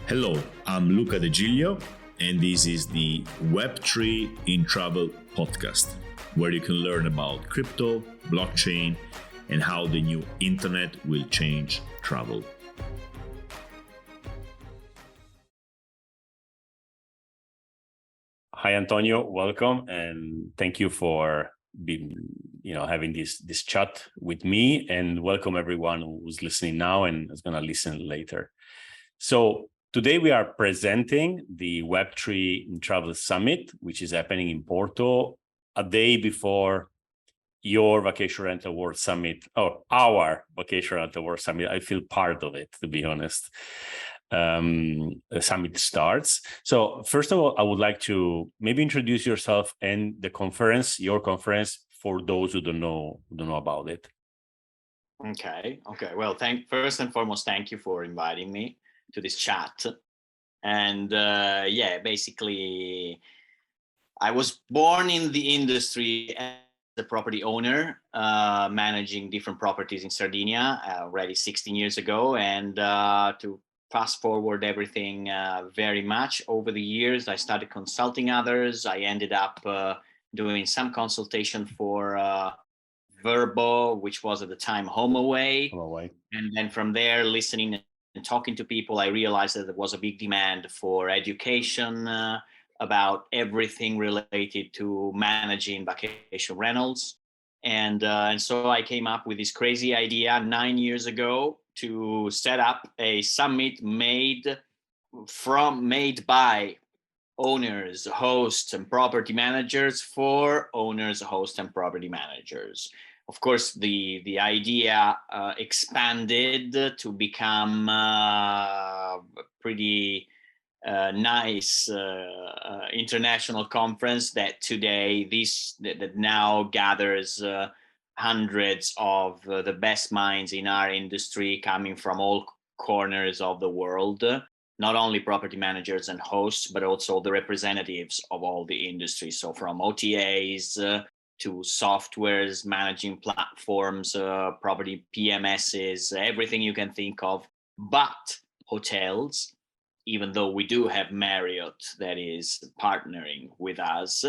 Hello, I'm Luca De Giglio, and this is the Web3 in Travel podcast, where you can learn about crypto, blockchain, and how the new internet will change travel. Hi, Antonio. Welcome, and thank you for having this chat with me, and welcome everyone who's listening now and is going to listen later. So today we are presenting the Web3 in Travel Summit, which is happening in Porto a day before your Vacation Rental World Summit, or our Vacation Rental World Summit. I feel part of it, to be honest. The summit starts. So first of all, I would like to maybe introduce yourself and the conference, your conference, for those who don't know about it. Okay. Well, first and foremost, thank you for inviting me to this chat. And basically, I was born in the industry as a property owner, managing different properties in Sardinia already 16 years ago. And to fast forward everything very much over the years, I started consulting others. I ended up doing some consultation for Verbo, which was at the time HomeAway. And then from there, listening and talking to people, I realized that there was a big demand for education about everything related to managing vacation rentals. And so I came up with this crazy idea 9 years ago to set up a summit made by owners, hosts, and property managers for owners, hosts, and property managers. Of course, the idea expanded to become a pretty nice international conference that now gathers hundreds of the best minds in our industry coming from all corners of the world. Not only property managers and hosts, but also the representatives of all the industries. So from OTAs to softwares, managing platforms, property PMSs, everything you can think of. But hotels, even though we do have Marriott that is partnering with us,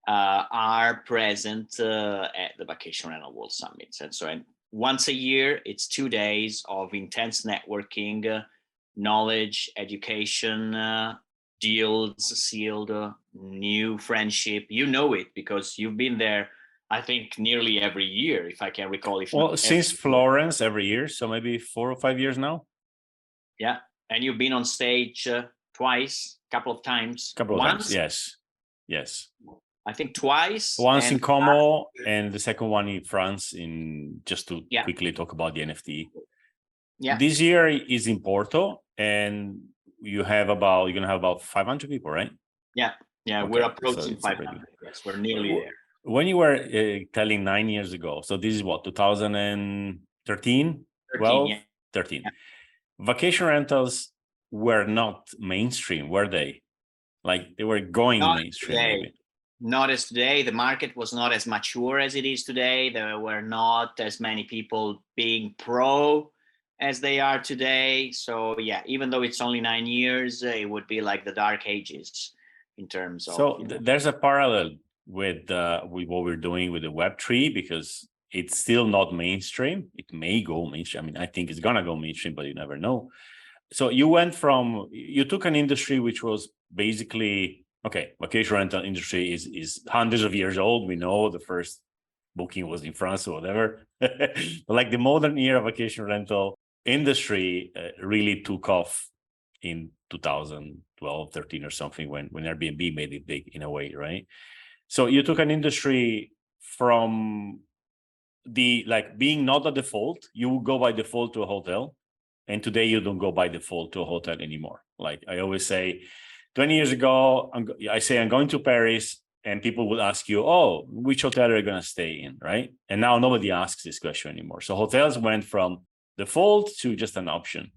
are present at the Vacation Rental World Summit. And so once a year, it's 2 days of intense networking, knowledge, education, deals sealed, new friendship. You know it because you've been there, I think, nearly every year, if I can recall. Since Florence, every year, so maybe 4 or 5 years now. Yeah, and you've been on stage twice, couple of times. Times, yes. I think twice. Once in Como and the second one in France. Quickly talk about the NFT. Yeah. This year is in Porto, and you're gonna have about 500 people, right? Yeah, okay. We're approaching 500. Yes, we're nearly there. When you were telling 9 years ago, so this is what, 2013? 13. Yeah. Vacation rentals were not mainstream, were they? Like they were going mainstream. Maybe. Not as today. The market was not as mature as it is today. There were not as many people being pro as they are today. So yeah, even though it's only 9 years, it would be like the dark ages in terms of. So there's a parallel with what we're doing with the Web3, because it's still not mainstream. It may go mainstream. I mean, I think it's gonna go mainstream, but you never know. So you took an industry which was basically, okay, vacation rental industry is hundreds of years old. We know the first booking was in France or whatever. But like the modern era vacation rental industry really took off in 2012, 13 or something when Airbnb made it big in a way, right? So you took an industry from being not a default, you go by default to a hotel. And today you don't go by default to a hotel anymore. Like I always say, 20 years ago, I'm going to Paris, and people would ask you, oh, which hotel are you going to stay in, right? And now nobody asks this question anymore. So hotels went from default to just an option.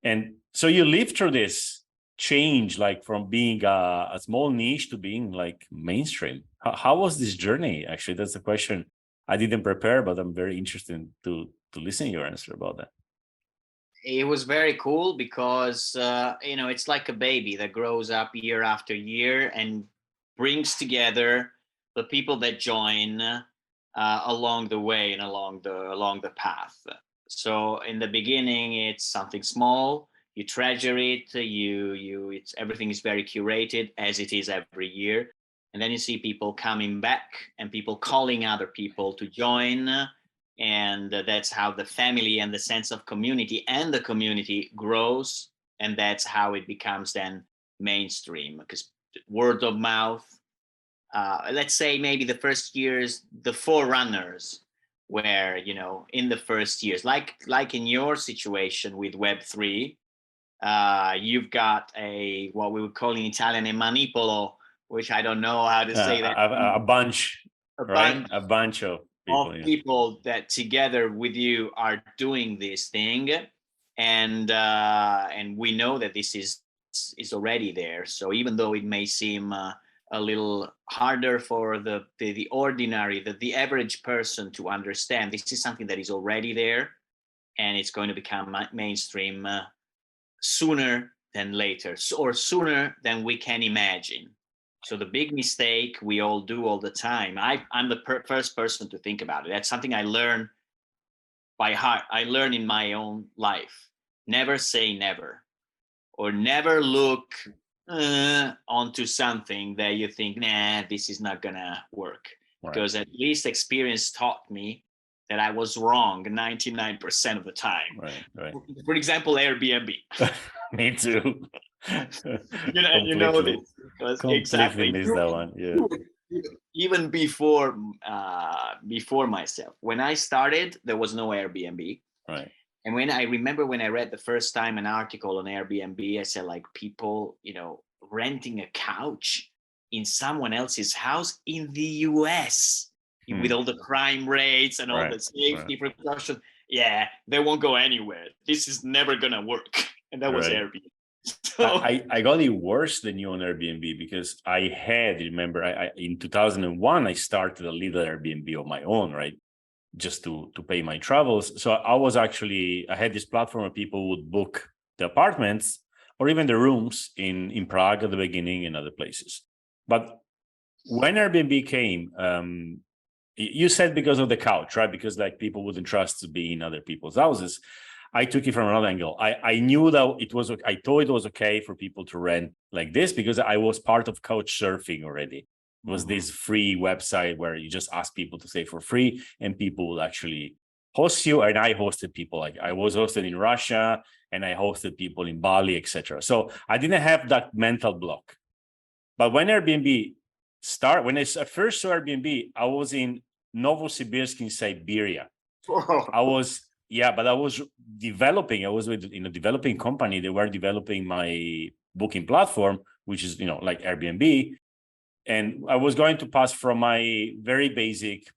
And so you lived through this change, like from being a small niche to being like mainstream. How was this journey? Actually, that's the question I didn't prepare, but I'm very interested to listen to your answer about that. It was very cool because it's like a baby that grows up year after year and brings together the people that join along the way and along the path. So in the beginning, it's something small. You treasure it. It's everything is very curated, as it is every year. And then you see people coming back and people calling other people to join. And that's how the family and the sense of community and the community grows. And that's how it becomes then mainstream, because word of mouth, let's say maybe the first years, the forerunners, where in the first years, like in your situation with Web3, you've got what we would call in Italian a manipolo, which I don't know how to say that. A bunch, right? A bunch of people that together with you are doing this thing, and we know that this is already there. So even though it may seem a little harder for the ordinary, the average person to understand, this is something that is already there, and it's going to become mainstream sooner than later, or sooner than we can imagine. So the big mistake we all do all the time, I'm the first person to think about it. That's something I learned by heart. I learned in my own life. Never say never, or never look onto something that you think, nah, this is not gonna work. Right. Because at least experience taught me that I was wrong 99% of the time. Right. For example, Airbnb. Me too. you know this. Exactly missed that one. Yeah. Even before myself, when I started, there was no Airbnb. Right. And when I read the first time an article on Airbnb, I said, like, people, renting a couch in someone else's house in the US with all the crime rates and all the safety precautions. Yeah, they won't go anywhere. This is never gonna work. And that was Airbnb. So I got it worse than you on Airbnb, because I remember in 2001, I started a little Airbnb on my own, right? Just to pay my travels. So I had this platform where people would book the apartments or even the rooms in Prague at the beginning and other places. But when Airbnb came, you said because of the couch, right? Because like people wouldn't trust to be in other people's houses. I took it from another angle. I knew that I thought it was okay for people to rent like this, because I was part of couch surfing already. It was this free website where you just ask people to stay for free and people will actually host you. And I hosted people, like I was hosted in Russia and I hosted people in Bali, etc. So I didn't have that mental block. But when Airbnb when I first saw Airbnb, I was in Novosibirsk in Siberia. I was developing. I was with a developing company. They were developing my booking platform, which is like Airbnb. And I was going to pass from my very basic,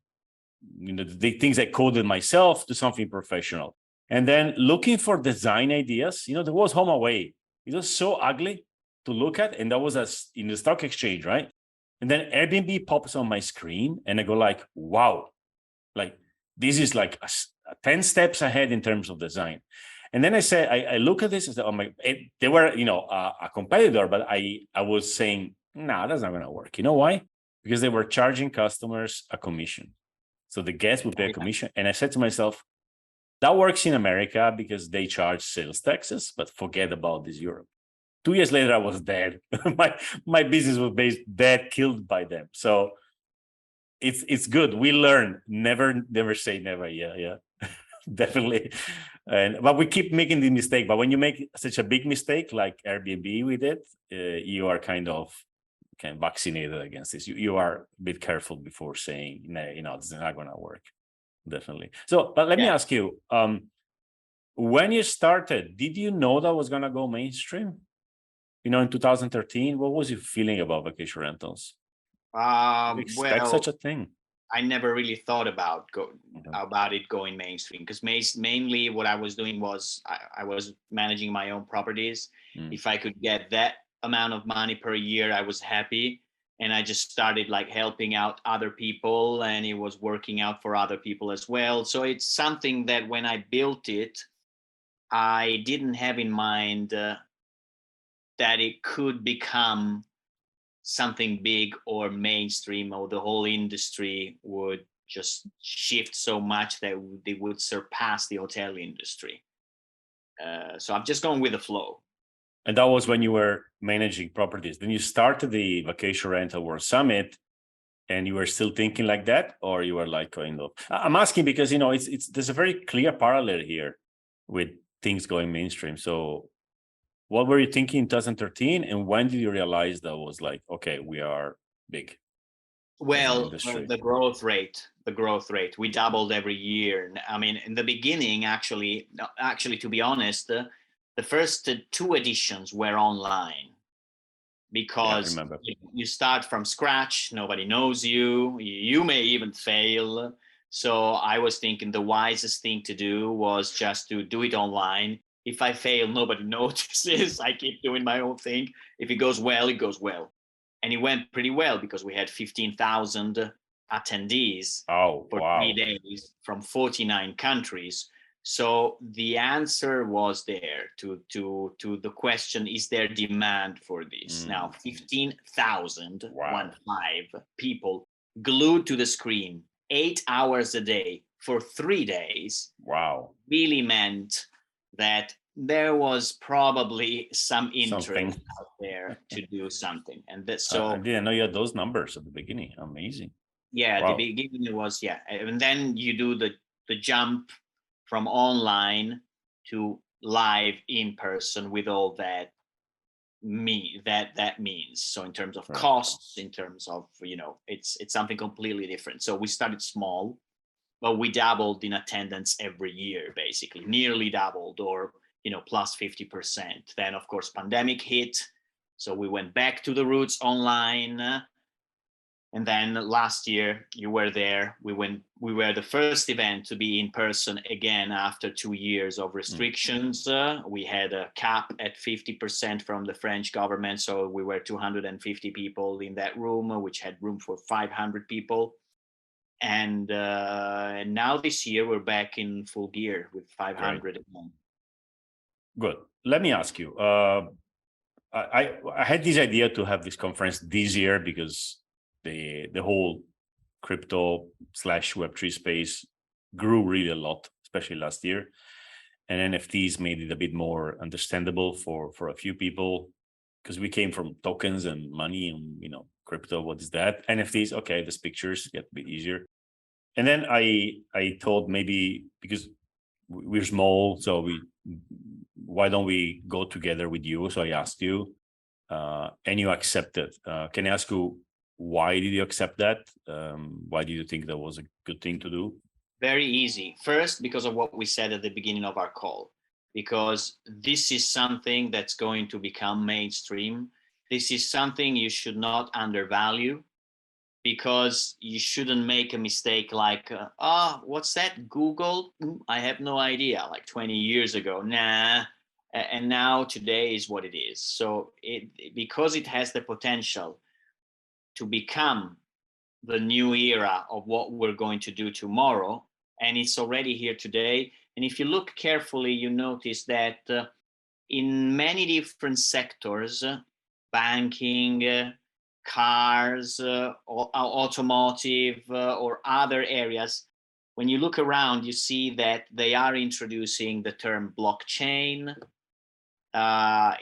the things I coded myself to something professional. And then looking for design ideas, there was Home Away. It was so ugly to look at. And that was in the stock exchange, right? And then Airbnb pops on my screen and I go like, wow, like this is like 10 steps ahead in terms of design. And then I said, I look at this and said, they were, a competitor, but I was saying, nah, that's not going to work. You know why? Because they were charging customers a commission. So the guest would pay a commission. And I said to myself, that works in America because they charge sales taxes, but forget about this Europe. 2 years later, I was dead. my business was dead, killed by them. So it's good. We learn, never say never. Yeah. Definitely. But we keep making the mistake. But when you make such a big mistake like Airbnb with it, you are kind of vaccinated against this. You are a bit careful before saying, no, this is not going to work. Definitely. So, but let me ask you, when you started, did you know that was going to go mainstream? In 2013, what was you feeling about vacation rentals? Expect such a thing? I never really thought about it going mainstream, because mainly what I was doing was I was managing my own properties. If I could get that amount of money per year, I was happy. and I just started like helping out other people, and it was working out for other people as well. So it's something that when I built it, I didn't have in mind that it could become something big or mainstream, or the whole industry would just shift so much that they would surpass the hotel industry. So I'm just going with the flow. And that was when you were managing properties. Then you started the Vacation Rental World Summit, and you were still thinking like that, or you were like kind of? I'm asking because it's there's a very clear parallel here with things going mainstream. So, what were you thinking in 2013, and when did you realize that was like, okay, we are big? Well, the growth rate, we doubled every year. I mean, in the beginning, actually, to be honest, the first two editions were online, because you start from scratch, nobody knows you, you may even fail. So I was thinking the wisest thing to do was just to do it online. If I fail, nobody notices. I keep doing my own thing. If it goes well, it goes well. And it went pretty well, because we had 15,000 attendees for 3 days from 49 countries. So the answer was there to the question, is there demand for this? Now, 15,000 people glued to the screen 8 hours a day for 3 days. Wow. Really meant that there was probably some interest out there to do something. And that, so I didn't know you had those numbers at the beginning. Amazing. Yeah, wow. At the beginning it was, yeah. And then you do the jump from online to live in person with all that means. So in terms of costs, in terms of, it's something completely different. So we started small, but we doubled in attendance every year, basically, nearly doubled, or plus 50%. Then of course pandemic hit, so we went back to the roots online. And then last year, you were there. We were the first event to be in person again after 2 years of restrictions. We had a cap at 50% from the French government. So we were 250 people in that room, which had room for 500 people. And now this year, we're back in full gear with 500 again. Good. Let me ask you, I had this idea to have this conference this year because the whole crypto / Web3 space grew really a lot, especially last year. And NFTs made it a bit more understandable for a few people, because we came from tokens and money and, crypto, what is that? NFTs, okay, these pictures get a bit easier. And then I thought maybe because we're small, so why don't we go together with you? So I asked you, and you accepted. Can I ask you, why did you accept that? Why do you think that was a good thing to do? Very easy. First, because of what we said at the beginning of our call, because this is something that's going to become mainstream. This is something you should not undervalue, because you shouldn't make a mistake like, what's that? Google? I have no idea. Like 20 years ago, nah. And now today is what it is. So because it has the potential to become the new era of what we're going to do tomorrow, and it's already here today. And if you look carefully, you notice that in many different sectors, banking, cars, automotive, or other areas, when you look around, you see that they are introducing the term blockchain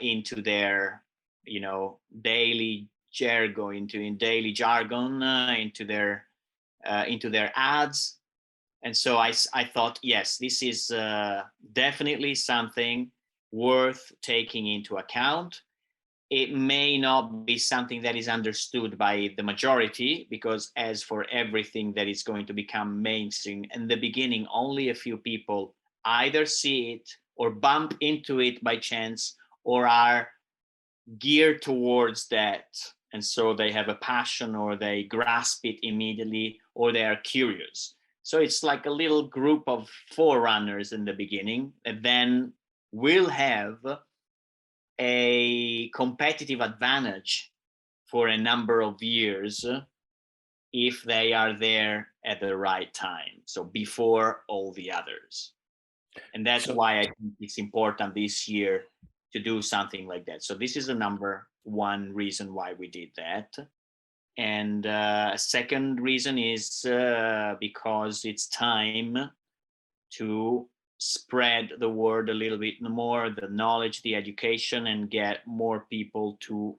into their, daily jargon, into their ads. And so I thought, yes, this is definitely something worth taking into account. It may not be something that is understood by the majority, because as for everything that is going to become mainstream, in the beginning, only a few people either see it or bump into it by chance, or are geared towards that. And so they have a passion, or they grasp it immediately, or they are curious. So it's like a little group of forerunners in the beginning, and then we'll have a competitive advantage for a number of years if they are there at the right time, so before all the others. And that's why I think it's important this year to do something like that. So this is the number one reason why we did that. And a second reason is because it's time to spread the word a little bit more, the knowledge, the education, and get more people to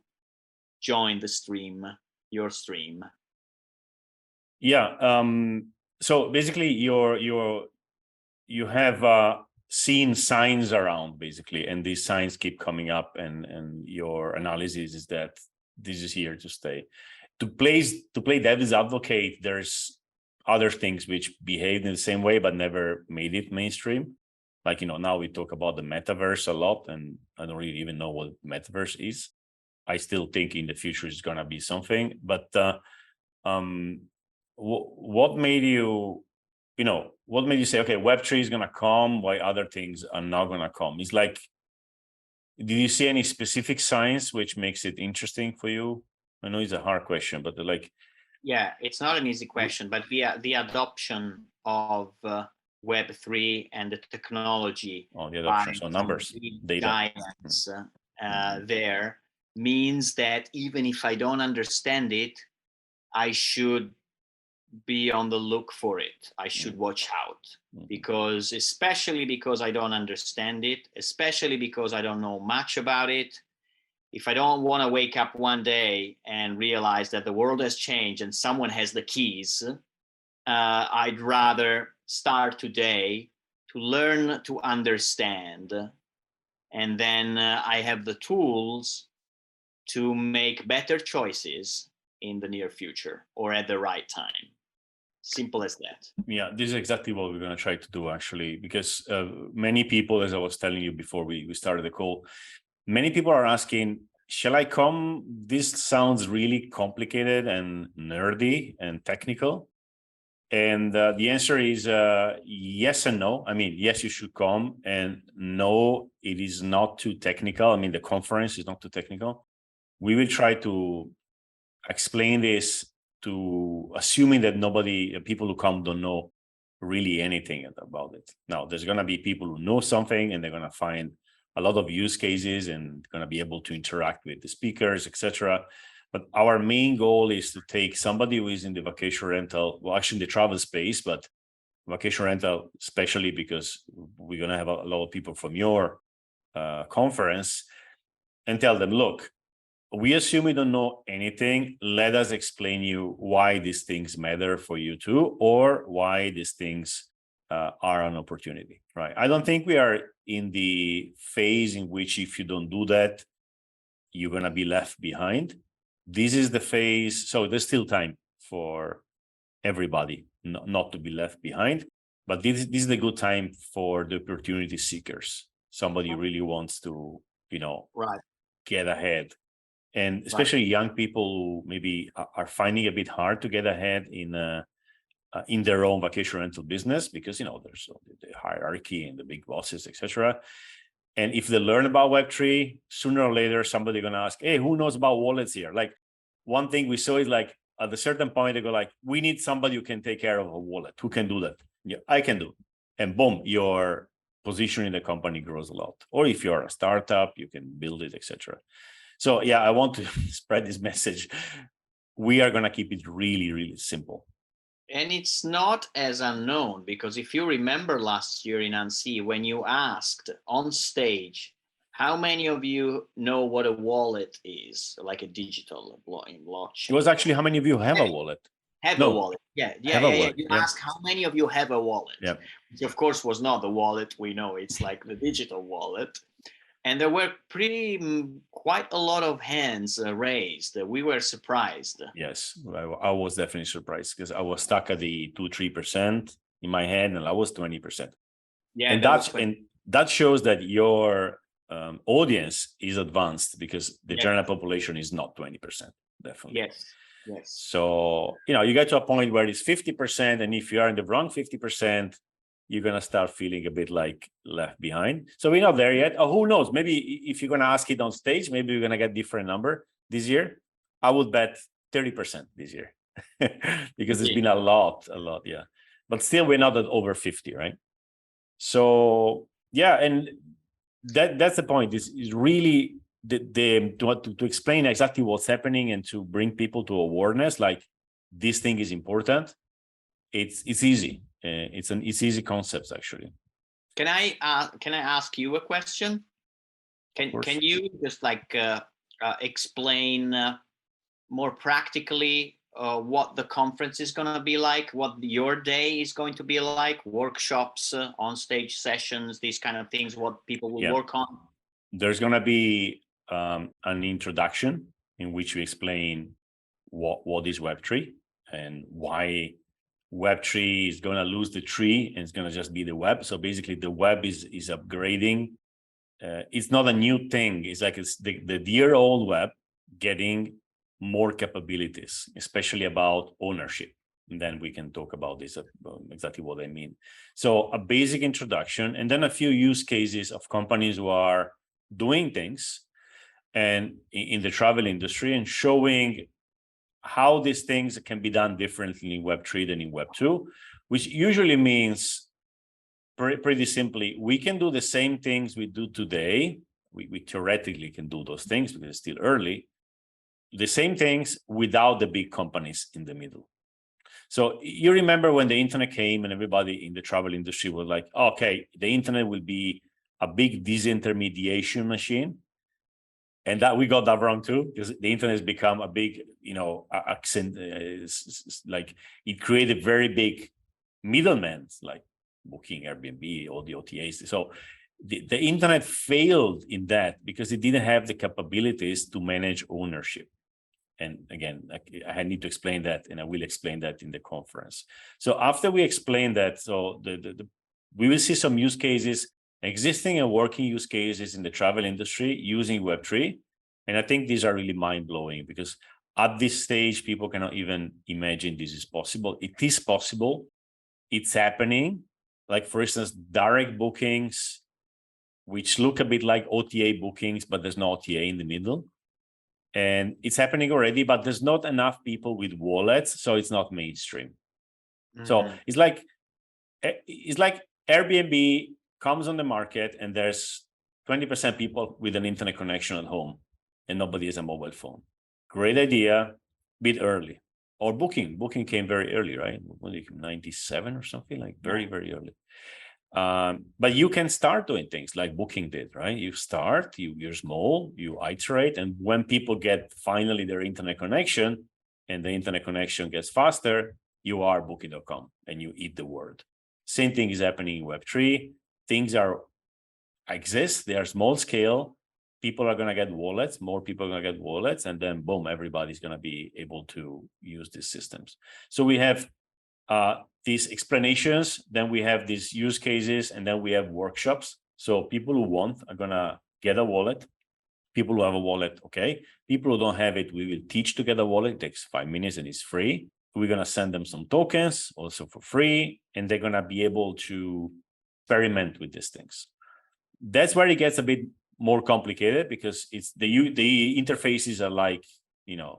join the stream, your stream. Yeah. So basically, you have seen signs around, basically, and these signs keep coming up, and your analysis is that this is here to stay. To play devil's advocate, there's other things which behaved in the same way but never made it mainstream. Like, now we talk about the metaverse a lot, and I don't really even know what metaverse is. I still think in the future it's gonna be something, but what made you, what made you say, okay, Web3 is gonna come, why other things are not gonna come? It's like, did you see any specific signs which makes it interesting for you? I know it's a hard question, but yeah, it's not an easy question, but the adoption of Web3 and the technology, the adoption, so numbers, data, giants there means that even if I don't understand it, I should be on the look for it. I should watch out, because especially because I don't understand it, especially because I don't know much about it. If I don't want to wake up one day and realize that the world has changed and someone has the keys, I'd rather start today to learn to understand. And then I have the tools to make better choices in the near future or at the right time. Simple as that. Yeah, this is exactly what we're going to try to do, actually, because many people, as I was telling you before we started the call, many people are asking, shall I come? This sounds really complicated and nerdy and technical. And the answer is yes and no. I mean, yes, you should come, and no, it is not too technical. I mean, the conference is not too technical. We will try to explain this, to assuming that people who come don't know really anything about it. Now, there's going to be people who know something, and they're going to find a lot of use cases and going to be able to interact with the speakers, etc. But our main goal is to take somebody who is in the vacation rental, well, actually the travel space, but vacation rental, especially because we're going to have a lot of people from your conference, and tell them, look, we assume you don't know anything. Let us explain you why these things matter for you too, or why these things are an opportunity, right? I don't think we are in the phase in which if you don't do that, you're going to be left behind. This is the phase. So there's still time for everybody not to be left behind. But this is the good time for the opportunity seekers. Somebody really wants to, get ahead. And especially young people who maybe are finding it a bit hard to get ahead in their own vacation rental business, because there's the hierarchy and the big bosses, etc. And if they learn about Web3, sooner or later somebody's gonna ask, hey, who knows about wallets here? Like, one thing we saw is, like, at a certain point they go like, we need somebody who can take care of a wallet. Who can do that? Yeah, I can do it. And boom, your position in the company grows a lot. Or if you're a startup, you can build it, etc. So yeah, I want to spread this message. We are going to keep it really, really simple. And it's not as unknown, because if you remember last year in ANSI, when you asked on stage, how many of you know what a wallet is, like a digital blockchain? It was actually, how many of you have a wallet? A wallet. Yeah. You asked how many of you have a wallet. Yeah. Which of course was not the wallet we know. It's like the digital wallet. And there were quite a lot of hands raised. We were surprised. Yes, I was definitely surprised, because I was stuck at the 2-3% in my head, and I was 20%. Yeah, and that shows that your audience is advanced, because the general population is not 20%, definitely. Yes. So you get to a point where it's 50%, and if you are in the wrong 50%, you're going to start feeling a bit like left behind. So we're not there yet. Who knows? Maybe if you're going to ask it on stage, maybe we're going to get different number this year. I would bet 30% this year because it's Okay. been a lot, yeah. But still, we're not at over 50, right? So yeah, and that's the point. Is really to explain exactly what's happening and to bring people to awareness. Like, this thing is important. It's easy. It's easy concepts actually. Can I ask you a question? Can you just like explain more practically what the conference is going to be like, what your day is going to be like, workshops, on-stage sessions, these kind of things, what people will work on? There's going to be an introduction in which we explain what is Web3 and why Web3 is going to lose the tree and it's going to just be the web. So basically the web is upgrading. It's not a new thing. It's like it's the dear old web getting more capabilities, especially about ownership. And then we can talk about this, exactly what I mean. So a basic introduction, and then a few use cases of companies who are doing things and in the travel industry and showing how these things can be done differently in Web3 than in Web2, which usually means pretty simply, we can do the same things we do today. We theoretically can do those things because it's still early. The same things without the big companies in the middle. So you remember when the internet came and everybody in the travel industry was like, okay, the internet will be a big disintermediation machine. And that we got that wrong too, because the internet has become a big, accent, like it created very big middlemen, like Booking, Airbnb, all the OTAs. So the internet failed in that because it didn't have the capabilities to manage ownership. And again, I need to explain that, and I will explain that in the conference. So after we explain that, so we will see some use cases, existing and working use cases in the travel industry using Web3. And I think these are really mind-blowing because at this stage, people cannot even imagine this is possible. It is possible. It's happening. Like, for instance, direct bookings, which look a bit like OTA bookings, but there's no OTA in the middle. And it's happening already, but there's not enough people with wallets, so it's not mainstream. Mm-hmm. So it's like Airbnb comes on the market and there's 20% people with an internet connection at home and nobody has a mobile phone. Great idea, bit early. Or Booking came very early, right? 97 or something, like very, very early. But you can start doing things like Booking did, right? You start, you're small, you iterate, and when people get finally their internet connection and the internet connection gets faster, you are Booking.com and you eat the world. Same thing is happening in Web3. Things exist, they are small scale. People are going to get wallets, more people are going to get wallets, and then boom, everybody's going to be able to use these systems. So we have these explanations, then we have these use cases, and then we have workshops. So people who want are going to get a wallet. People who have a wallet, okay. People who don't have it, we will teach to get a wallet. It takes 5 minutes and it's free. We're going to send them some tokens also for free, and they're going to be able to experiment with these things. That's where it gets a bit more complicated because it's the interfaces are like,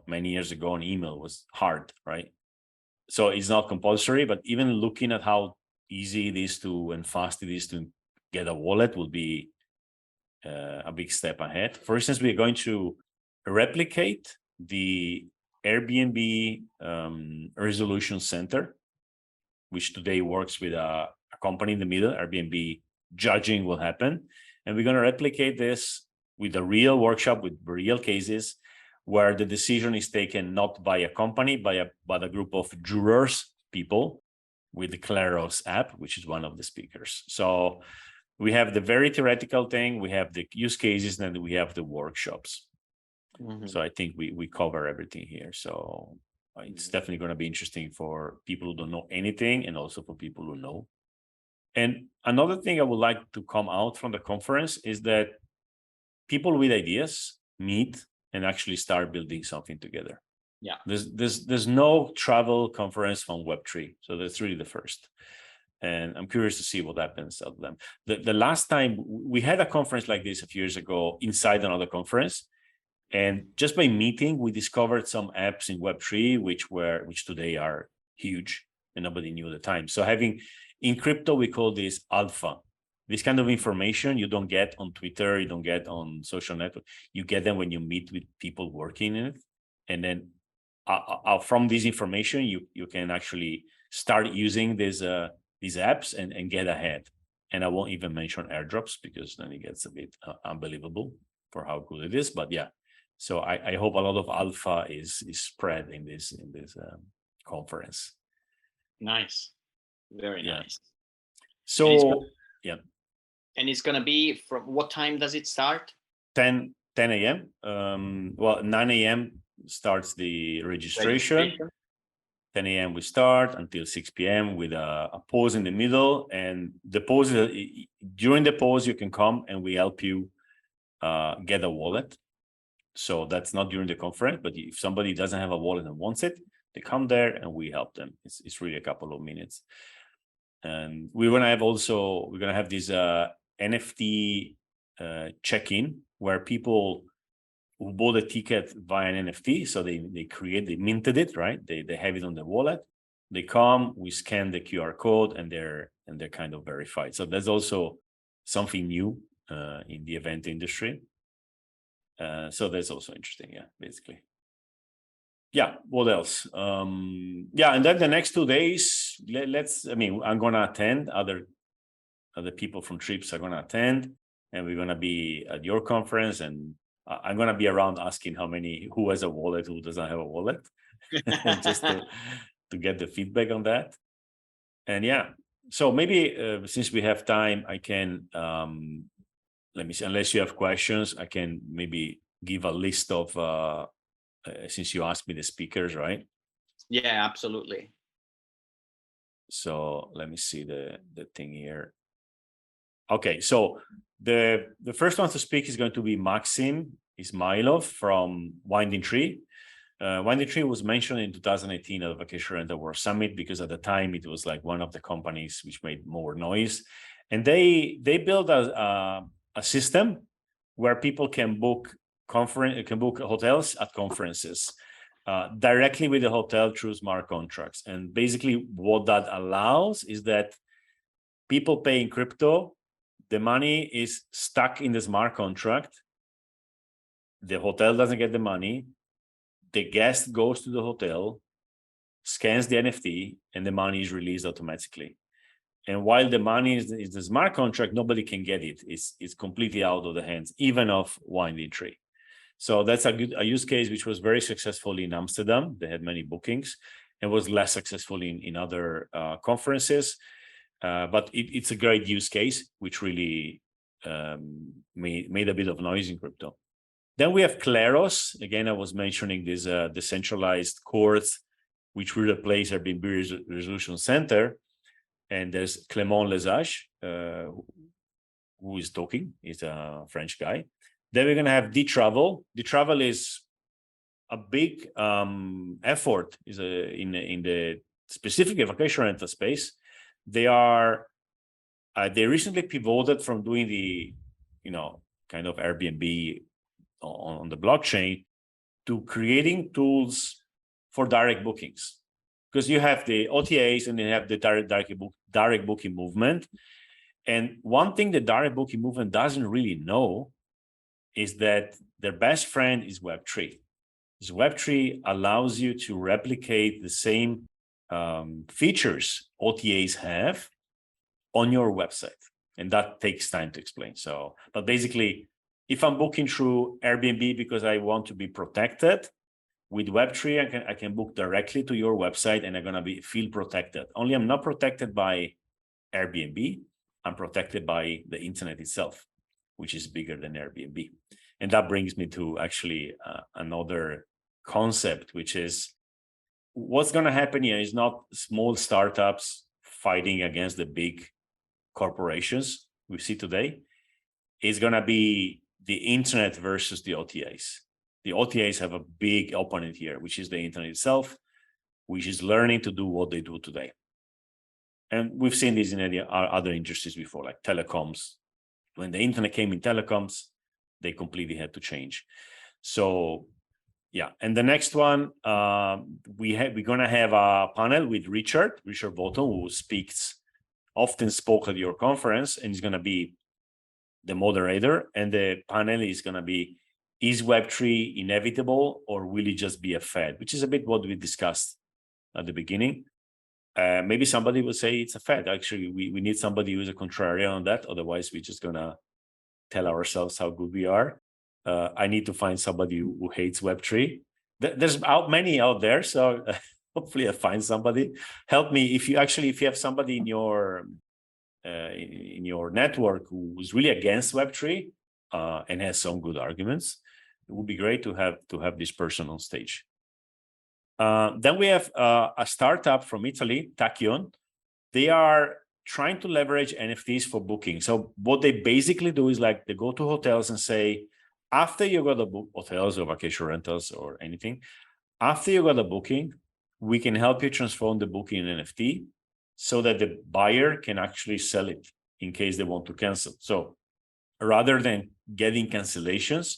many years ago an email was hard, right? So it's not compulsory, but even looking at how easy it is to and fast it is to get a wallet will be a big step ahead. For instance, we're going to replicate the Airbnb resolution center, which today works with a company in the middle. Airbnb judging will happen. And we're going to replicate this with a real workshop with real cases where the decision is taken not by a company, but a group of jurors, people with the Claros app, which is one of the speakers. So we have the very theoretical thing, we have the use cases, and then we have the workshops. Mm-hmm. So I think we cover everything here. So it's definitely going to be interesting for people who don't know anything and also for people who know. And another thing I would like to come out from the conference is that people with ideas meet and actually start building something together. Yeah. There's no travel conference on Web3. So that's really the first. And I'm curious to see what happens out of them. The last time we had a conference like this a few years ago inside another conference, And just by meeting, we discovered some apps in Web3, which today are huge and nobody knew at the time. So in crypto, we call this alpha. This kind of information you don't get on Twitter, you don't get on social network. You get them when you meet with people working in it. And then from this information, you can actually start using these apps and get ahead. And I won't even mention airdrops because then it gets a bit unbelievable for how good it is. But yeah, so I hope a lot of alpha is spread in this conference. Nice, very nice. So yeah. And it's going to be from what time does it start? 10 a.m. Well, 9 a.m. starts the registration. 10 a.m. we start until 6 p.m. with a pause in the middle. And the pause, during the pause, you can come and we help you get a wallet. So that's not during the conference, but if somebody doesn't have a wallet and wants it, they come there and we help them. It's really a couple of minutes. And we're going to have this NFT check-in where people who bought a ticket via an NFT, so they minted it, right? They have it on the wallet. They come, we scan the QR code, and they're kind of verified. So that's also something new in the event industry. So that's also interesting, yeah, basically. Yeah, what else? Yeah, and then the next 2 days, I'm gonna attend, other people from trips are gonna attend, and we're gonna be at your conference, and I'm gonna be around asking who has a wallet, who doesn't have a wallet, just to get the feedback on that. And yeah, so maybe since we have time, I can let me see, unless you have questions, I can maybe give a list of since you asked me the speakers, right? Yeah, absolutely. So let me see the thing here. Okay, so the first one to speak is going to be Maxim Ismailov from Winding Tree. Winding Tree was mentioned in 2018 at the Vacation Rental World Summit because at the time it was like one of the companies which made more noise, and they built a system where people can book hotels at conferences directly with the hotel through smart contracts. And basically what that allows is that people pay in crypto, the money is stuck in the smart contract, the hotel doesn't get the money, the guest goes to the hotel, scans the NFT, and the money is released automatically. And while the money is the smart contract, nobody can get it. It's completely out of the hands, even of Winding Tree. So that's a use case which was very successful in Amsterdam. They had many bookings, and was less successful in other conferences. But it's a great use case, which really made a bit of noise in crypto. Then we have Kleros. Again, I was mentioning this decentralized courts, which will replace Airbnb Resolution Center. And there's Clément Lesage, who is talking. He's a French guy. Then we're going to have D-Travel. D-Travel is a big effort in the specific vacation rental space. They recently pivoted from doing the kind of Airbnb on the blockchain to creating tools for direct bookings, because you have the OTAs and you have the direct booking movement. And one thing the direct booking movement doesn't really know is that their best friend is Web3. Because Web3 allows you to replicate the same features OTAs have on your website. And that takes time to explain. So, but basically, if I'm booking through Airbnb because I want to be protected, with Web3, I can book directly to your website and I'm going to feel protected. Only I'm not protected by Airbnb. I'm protected by the internet itself, which is bigger than Airbnb. And that brings me to actually another concept, which is what's going to happen here is not small startups fighting against the big corporations we see today. It's going to be the internet versus the OTAs. The OTAs have a big opponent here, which is the internet itself, which is learning to do what they do today. And we've seen this in other industries before, like telecoms. When the internet came in telecoms, they completely had to change. So yeah, and the next one, we're gonna have a panel with Richard Bolton, who often spoke at your conference, and he's gonna be the moderator. And the panel is gonna be, is Web3 inevitable, or will it just be a fad? Which is a bit what we discussed at the beginning. Maybe somebody will say it's a fad. Actually, we need somebody who's a contrarian on that. Otherwise, we're just gonna tell ourselves how good we are. I need to find somebody who hates Web3. There's many out there, so hopefully I find somebody. Help me if you have somebody in your network who's really against Web3 and has some good arguments. It would be great to have this person on stage. Then we have a startup from Italy, Tachyon. They are trying to leverage NFTs for booking. So what they basically do is like they go to hotels and say, after you got a book, hotels or vacation rentals or anything, after you got a booking, we can help you transform the booking in NFT so that the buyer can actually sell it in case they want to cancel. So rather than getting cancellations,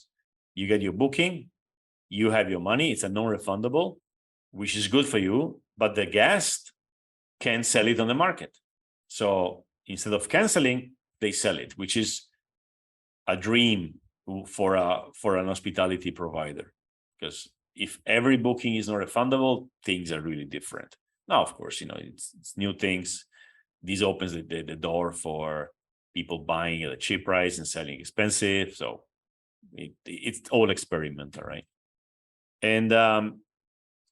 you get your booking, you have your money, it's a non-refundable, which is good for you, but the guest can sell it on the market. So instead of canceling, they sell it, which is a dream for an hospitality provider. Because if every booking is not refundable, things are really different. Now, of course, it's new things. This opens the door for people buying at a cheap price and selling expensive. So it's all experimental, right? And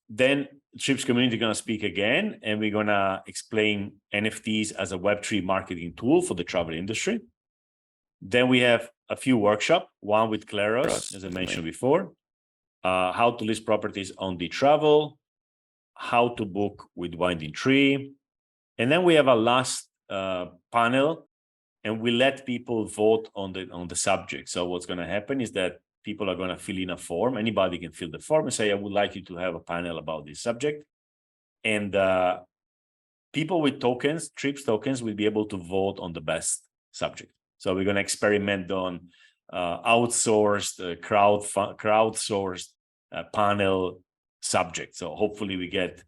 then Trips community is going to speak again, and we're going to explain NFTs as a Web3 marketing tool for the travel industry. Then we have a few workshops, one with Claros, as I mentioned before, how to list properties on the travel, how to book with Winding Tree. And then we have a last panel, and we let people vote on the subject. So what's going to happen is that people are going to fill in a form. Anybody can fill the form and say, I would like you to have a panel about this subject. And people with tokens, Trips tokens, will be able to vote on the best subject. So we're going to experiment on outsourced, crowdsourced panel subject. So hopefully we get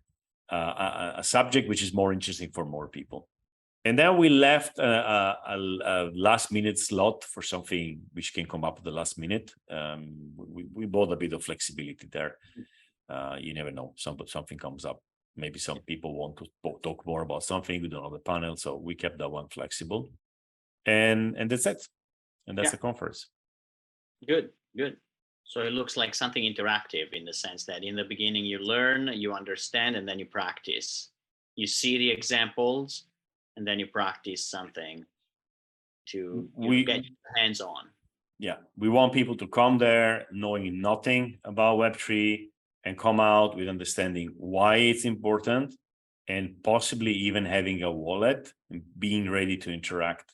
a subject which is more interesting for more people. And then we left a last minute slot for something which can come up at the last minute. We bought a bit of flexibility there. You never know, something comes up. Maybe some people want to talk more about something. We don't have the panel, so we kept that one flexible. And that's it. And that's the conference. Good. So it looks like something interactive in the sense that in the beginning you learn, you understand, and then you practice. You see the examples, and then you practice something to get your hands on. Yeah, we want people to come there knowing nothing about Web3 and come out with understanding why it's important, and possibly even having a wallet and being ready to interact.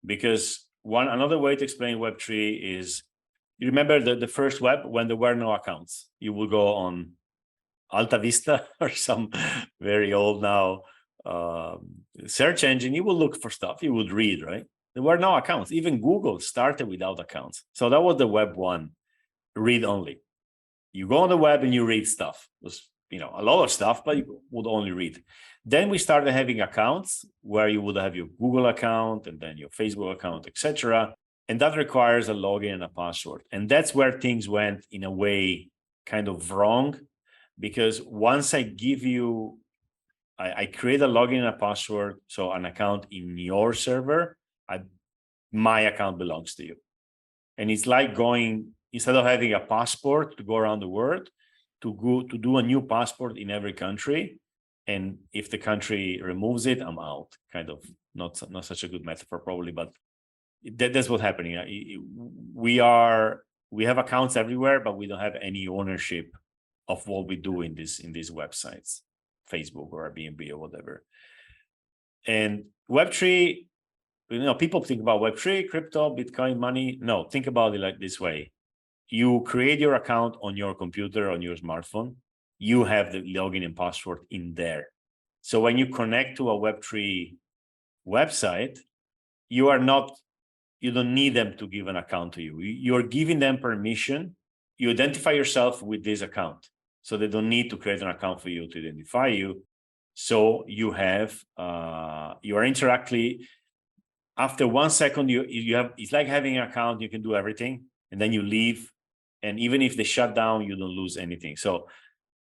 Because another way to explain Web3 is, you remember the first web when there were no accounts? You will go on Alta Vista or some very old now search engine, you will look for stuff, you would read, right? There were no accounts. Even Google started without accounts. So that was the web one, read only. You go on the web and you read stuff. It was, a lot of stuff, but you would only read. Then we started having accounts where you would have your Google account and then your Facebook account, etc. And that requires a login and a password. And that's where things went in a way kind of wrong, because once I give you, I create a login and a password, so an account in your server, my account belongs to you. And it's like going, instead of having a passport to go around the world, to do a new passport in every country. And if the country removes it, I'm out. Kind of not such a good metaphor probably, but that's what's happening. We have accounts everywhere, but we don't have any ownership of what we do in these websites, Facebook or Airbnb or whatever. And Web3, people think about Web3, crypto, Bitcoin, money. No, think about it like this way. You create your account on your computer, on your smartphone. You have the login and password in there. So when you connect to a Web3 website, you don't need them to give an account to you. You're giving them permission you identify yourself with this account. So they don't need to create an account for you to identify you. So you have, you are interactly, after 1 second, you have, it's like having an account, you can do everything, and then you leave. And even if they shut down, you don't lose anything. So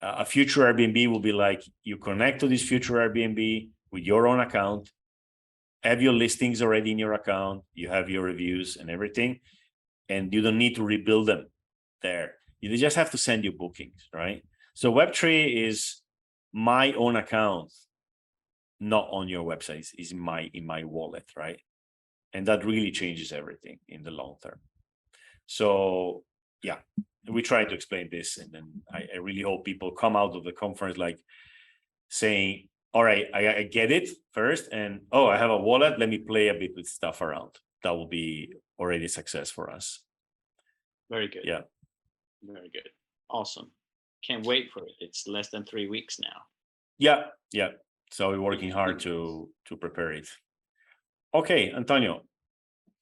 a future Airbnb will be like, you connect to this future Airbnb with your own account, have your listings already in your account, you have your reviews and everything, and you don't need to rebuild them there. You just have to send you bookings, right? So Web3 is my own account, not on your website, is in my wallet, right? And that really changes everything in the long term. So yeah, we try to explain this, and then I really hope people come out of the conference like saying, all right, I get it first, and oh, I have a wallet, let me play a bit with stuff around. That will be already a success for us. Very good. Yeah. Very good. Awesome. Can't wait for it. It's less than 3 weeks now. Yeah. So we're working hard to prepare it. Okay, Antonio,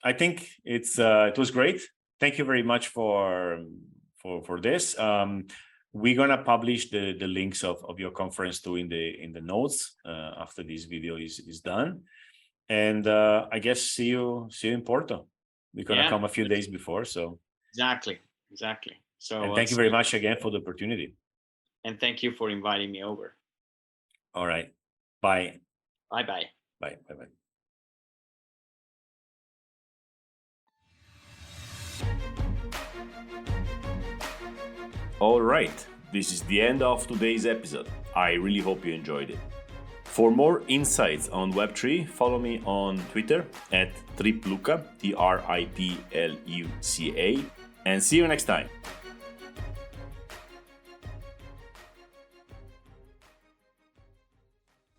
I think it was great. Thank you very much for this. We're gonna publish the links of your conference too in the notes after this video is done. And I guess see you in Porto. We're gonna come a few days before. So exactly. So and thank you very much again for the opportunity. And thank you for inviting me over. All right. Bye. Bye. Bye. All right, this is the end of today's episode. I really hope you enjoyed it. For more insights on Web3, follow me on Twitter @tripluca, TRIPLUCA, and see you next time.